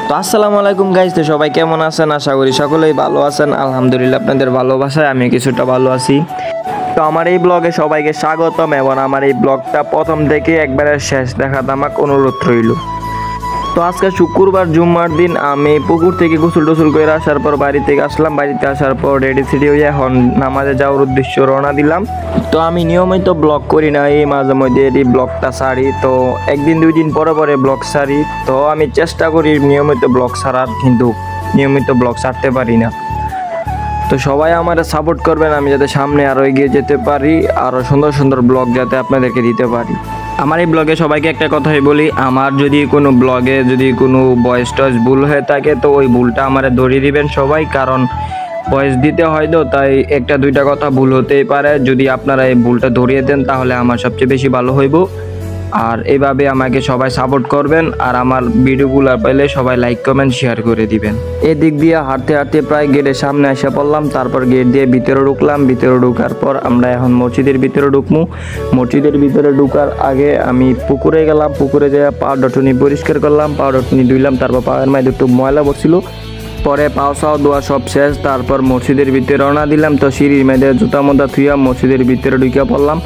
তো আসসালামু আলাইকুম গাইস, তো সবাই কেমন আছেন? আশা করি সকলেই ভালো আছেন। আলহামদুলিল্লাহ, আপনাদের ভালোবাসায় আমি কিছুটা ভালো আছি। তো আমার এই ব্লগে সবাইকে স্বাগতম এবং আমার এই ব্লগটা প্রথম থেকে একবারে শেষ দেখার আমাকে অনুরোধ রইল। তো আজকে শুক্রবার জুম্মার দিন আমি পুকুর থেকে গোসল টোসল করে আসার পর বাড়ি থেকে আসলাম। বাড়িতে আসার পর রেডি সেডি হয়ে এখন নামাজে যাওয়ার উদ্দেশ্য রওনা দিলাম। তো আমি নিয়মিত ব্লগ করি না, এই মাঝে মধ্যে এই ব্লগটা ছাড়ি। তো একদিন দুই দিন পরে পরে ব্লগ ছাড়ি। তো আমি চেষ্টা করি নিয়মিত ব্লগ ছাড়ার, কিন্তু নিয়মিত ব্লগ ছাড়তে পারি না। তো সবাই আমার সাপোর্ট করবেন, আমি যাতে সামনে আরও এগিয়ে যেতে পারি, আরও সুন্দর সুন্দর ব্লগ যাতে আপনাদেরকে দিতে পারি। আমার এই ব্লগে সবাইকে একটা কথাই বলি, আমার যদি কোনো ব্লগে যদি কোনো ভয়েস টয়েস ভুল হয়ে থাকে তো ওই ভুলটা আমারে ধরিয়ে দিবেন সবাই, কারণ ভয়েস দিতে হয় তো, তাই একটা দুইটা কথা ভুল হতেই পারে। যদি আপনারা এই ভুলটা ধরিয়ে দেন তাহলে আমার সবচেয়ে বেশি ভালো হইব। আর এইভাবে আমাকে সবাই সাপোর্ট করবেন, আর আমার ভিডিওগুলো পেলে সবাই লাইক কমেন্ট শেয়ার করে দিবেন। এদিক দিয়ে হাঁটতে হাঁটতে প্রায় গেটের সামনে এসে পড়লাম। তারপর গেট দিয়ে ভিতরে ঢুকলাম। ভিতরে ঢুকার পর আমরা এখন মসজিদের ভিতরে ঢুকবো। মসজিদের ভিতরে ঢুকার আগে আমি পুকুরে গেলাম। পুকুরে যেয়ে পাউডার টুনি পরিষ্কার করলাম, পাউডার টুনি ধুইলাম। তারপর পায়ের মাঝে একটু ময়লা পড়ছিল, পরে পাও সাও ধোয়া সব শেষ। তারপর মসজিদের ভিতরে রওনা দিলাম। তো সিঁড়ির মেয়েদের জুতা মোজা থুইয়া মসজিদের ভিতরে ঢুকে পড়লাম।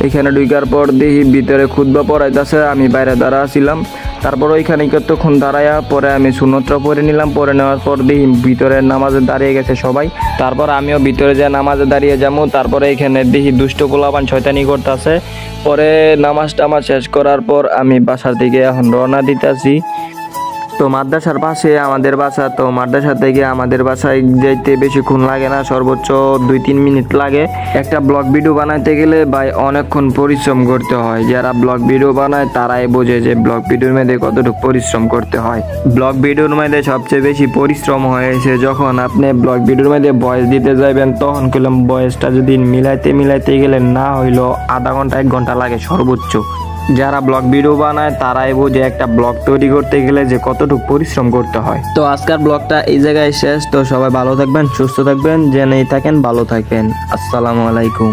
এখানে ঢুকার পর দেখি ভিতরে খুতবা পড়াইতেছে, আমি বাইরে দাঁড়া ছিলাম। তারপর ওইখানে কতক্ষণ দাঁড়াইয়া পরে আমি সুন্নতটা পরে নিলাম। পরে নেওয়ার পর দেখি ভিতরে নামাজে দাঁড়িয়ে গেছে সবাই। তারপর আমিও ভিতরে যা নামাজে দাঁড়িয়ে যাবো। তারপরে এখানে দেখি দুষ্ট পোলাপান শয়তানি করতেছে। পরে নামাজ টামাজ শেষ করার পর আমি বাসার দিকে এখন রওনা দিতেছি। তো মাদ্রাসার পাশে আমাদের বাসা। তো মাদ্রাসা থেকে আমাদের বাসায় যাইতে বেশিক্ষণ লাগে না, সর্বোচ্চ 2-3 মিনিট লাগে। একটা ব্লগ ভিডিও বানাইতে গেলে ভাই অনেকক্ষণ পরিশ্রম করতে হয়। যারা ব্লগ ভিডিও বানায় তারাই বোঝে যে ব্লগ ভিডিওর মধ্যে কতটুকু পরিশ্রম করতে হয়। ব্লগ ভিডিওর মধ্যে সবচেয়ে বেশি পরিশ্রম হয়েছে যখন আপনি ব্লগ ভিডিওর মধ্যে ভয়েস দিতে যাবেন, তখন করলাম ভয়েসটা যদি মিলাইতে গেলে না হইলেও আধা ঘন্টা 1 ঘন্টা লাগে সর্বোচ্চ। যারা ব্লগ ভিডিও বানায় তারাই বোঝে একটা ব্লগ তৈরি করতে গেলে যে কতটুকু পরিশ্রম করতে হয়। তো আজকের ব্লগটা এই জায়গায় শেষ। তো সবাই ভালো থাকবেন, সুস্থ থাকবেন, জেনেই থাকেন, ভালো থাকবেন। আসসালামু আলাইকুম।